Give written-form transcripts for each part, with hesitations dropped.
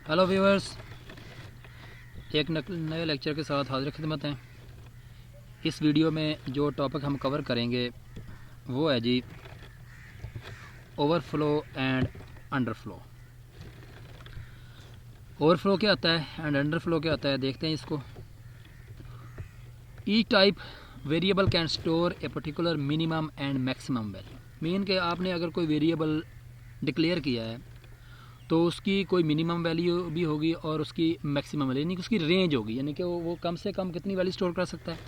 Hello viewers, एक नए lecture के साथ हाजिर खिदमत हैं। इस वीडियो में जो टॉपिक हम कवर करेंगे वो है जी ओवरफ्लो एंड अंडरफ्लो। ओवरफ्लो क्या आता है एंड अंडरफ्लो क्या आता है, देखते हैं इसको। Each type variable can store a particular minimum and maximum value. Mean के आपने अगर कोई वेरिएबल डिक्लेयर किया है तो उसकी कोई मिनिमम वैल्यू भी होगी और उसकी मैक्सिमम वैल्यू यानी कि उसकी रेंज होगी, यानी कि वो कम से कम कितनी वैल्यू स्टोर कर सकता है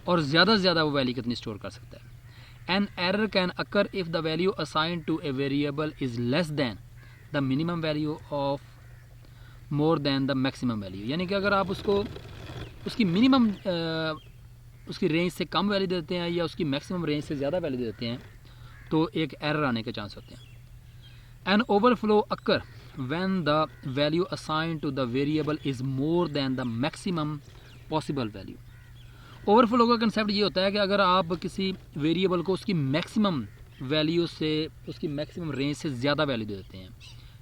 और ज़्यादा से ज़्यादा वो वैल्यू कितनी स्टोर कर सकता है। An error can occur if the value assign to a variable is less than the minimum value of more than the maximum value. यानी कि अगर आप उसको उसकी मिनिमम उसकी रेंज से कम वैल्यू देते हैं या उसकी मैक्सिमम रेंज से ज़्यादा वैल्यू देते हैं तो एक एरर आने के चांस होते हैं। An overflow occur when the value assigned to the variable is more than the maximum possible value। Overflow का कंसेप्ट ये होता है कि अगर आप किसी वेरिएबल को उसकी मैक्सिमम वैल्यू से उसकी मैक्सिमम रेंज से ज़्यादा वैल्यू दे देते हैं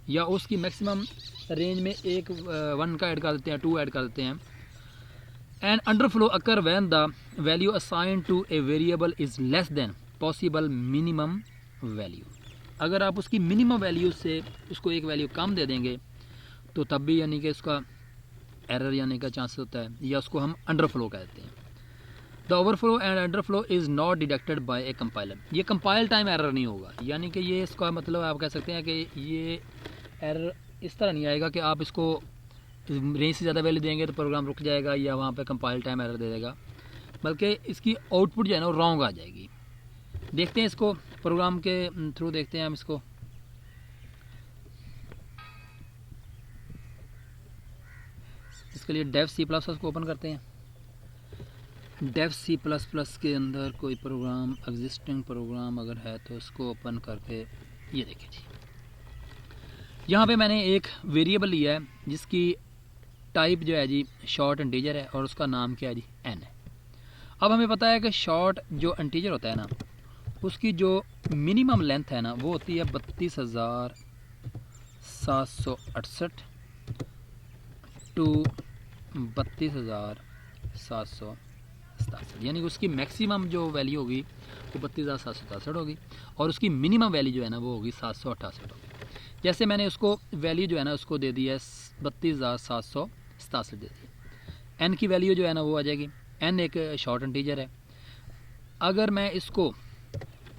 या उसकी मैक्सिमम रेंज में एक 1 का ऐड कर देते हैं, 2 ऐड कर देते हैं। And underflow occur when the value assigned to a variable is less than possible minimum value. अगर आप उसकी मिनिमम वैल्यू से उसको एक वैल्यू कम दे देंगे तो तब भी यानी कि उसका एरर आने का चांस होता है या उसको हम अंडरफ्लो कहते हैं। The overflow and underflow is not detected by A compiler. ये कंपाइल टाइम एरर नहीं होगा, यानी कि ये इसका मतलब आप कह सकते हैं कि ये एरर इस तरह नहीं आएगा कि आप इसको रेंज से ज़्यादा वैल्यू देंगे तो प्रोग्राम रुक जाएगा या वहाँ पर कंपाइल टाइम एरर दे देगा, बल्कि इसकी आउटपुट जो है ना वो रॉन्ग आ जाएगी। देखते हैं इसको प्रोग्राम के थ्रू, देखते हैं हम इसको। इसके लिए डेव सी प्लस प्लस को ओपन करते हैं। डेव सी प्लस प्लस के अंदर कोई प्रोग्राम एग्जिस्टिंग प्रोग्राम अगर है तो उसको ओपन करके ये देखिए जी, यहाँ पे मैंने एक वेरिएबल लिया है जिसकी टाइप जो है जी शॉर्ट इंटीजर है और उसका नाम क्या है जी एन है। अब हमें पता है कि शॉर्ट जो इंटीजर होता है ना उसकी जो मिनिमम लेंथ है ना वो होती है 32,768 टू 32,767, यानी कि उसकी मैक्सिमम जो वैल्यू होगी वो 32,767 होगी और उसकी मिनिमम वैल्यू जो है ना वो होगी 768 होगी। जैसे मैंने उसको वैल्यू जो है ना उसको दे दी है 32,767 दे दी। एन की वैल्यू जो है ना वो आ जाएगी, एन एक शॉर्ट इंटीजर है। अगर मैं इसको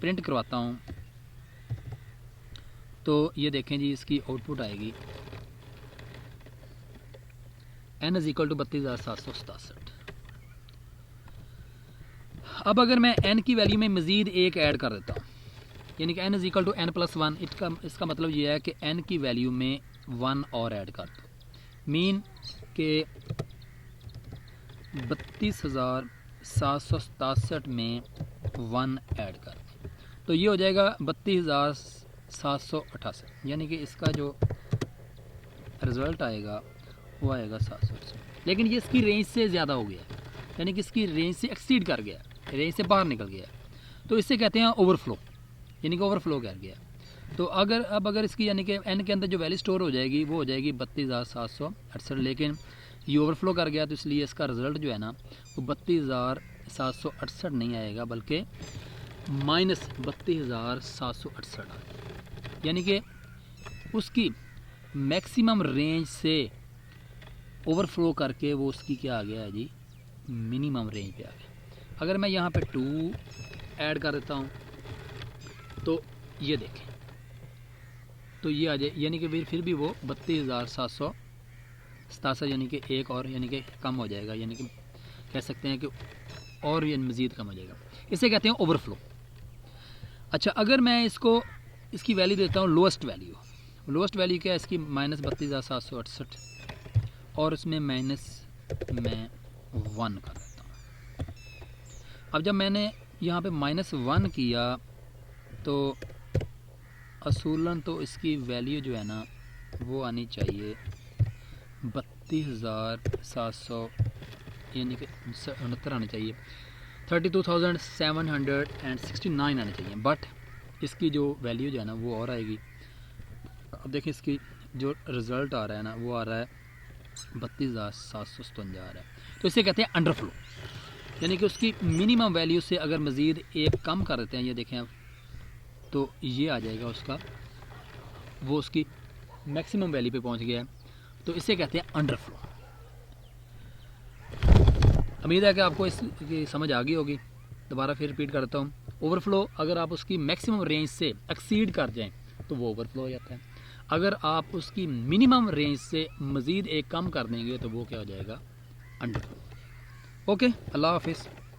प्रिंट करवाता हूँ तो ये देखें जी, इसकी आउटपुट आएगी n इज इक्वल टू 32,767। अब अगर मैं n की वैल्यू में मज़ीद एक ऐड कर देता हूँ, यानी कि n is equal to n+1, इसका मतलब ये है कि n की वैल्यू में 1 और ऐड कर दो। मीन के 32,767 में 1 ऐड कर, तो ये हो जाएगा 32,768, यानी कि इसका जो रिज़ल्ट आएगा वो आएगा 768। लेकिन ये इसकी रेंज से ज़्यादा हो गया, यानी कि इसकी रेंज से एक्सीड कर गया, रेंज से बाहर निकल गया, तो इससे कहते हैं ओवरफ्लो, यानी कि ओवरफ्लो कर गया। तो अगर इसकी यानी कि एन के अंदर जो वैल्यू स्टोर हो जाएगी वो हो जाएगी 32,768, लेकिन ये ओवरफ्लो कर गया तो इसलिए इसका रिज़ल्ट जो है ना वो 32,768 नहीं आएगा बल्कि -32,768 आ, यानी कि उसकी मैक्सिमम रेंज से ओवरफ्लो करके वो उसकी क्या आ गया है जी, मिनिमम रेंज पे आ गया। अगर मैं यहाँ पे 2 ऐड कर देता हूँ तो ये देखें, तो ये आ जाए, यानी कि फिर भी वो 32,767 यानी कि एक और यानी कि कम हो जाएगा, यानी कि कह सकते हैं कि और ये मज़ीद कम हो जाएगा। इसे कहते हैं ओवरफ्लो। अच्छा, अगर मैं इसकी वैल्यू देता हूँ लोएस्ट वैल्यू क्या है इसकी -32,768 और उसमें माइनस मैं 1 कर देता हूँ। अब जब मैंने यहाँ पे -1 किया तो असूलन तो इसकी वैल्यू जो है ना वो आनी चाहिए 32,700 यानी कि 69 आनी चाहिए, 32,769 आनी चाहिए, बट इसकी जो वैल्यू जो है ना वो और आएगी अब देखिए इसकी जो रिज़ल्ट आ रहा है ना वो आ रहा है 32,757 आ रहा है। तो इसे कहते हैं अंडरफ्लो, यानी कि उसकी मिनिमम वैल्यू से अगर मज़ीद एक कम कर देते हैं, ये देखें आप, तो ये आ जाएगा उसका, वो उसकी मैक्सिमम वैल्यू पे पहुंच गया है, तो इसे कहते हैं अंडरफ्लो। उम्मीद है कि आपको इसकी समझ आ गई होगी। दोबारा फिर रिपीट करता हूँ, ओवरफ्लो अगर आप उसकी मैक्सिमम रेंज से एक्सीड कर जाएं तो वो ओवरफ्लो हो जाता है। अगर आप उसकी मिनिमम रेंज से मज़ीद एक कम कर देंगे तो वो क्या हो जाएगा, अंडरफ्लो। ओके, अल्लाह हाफिज़।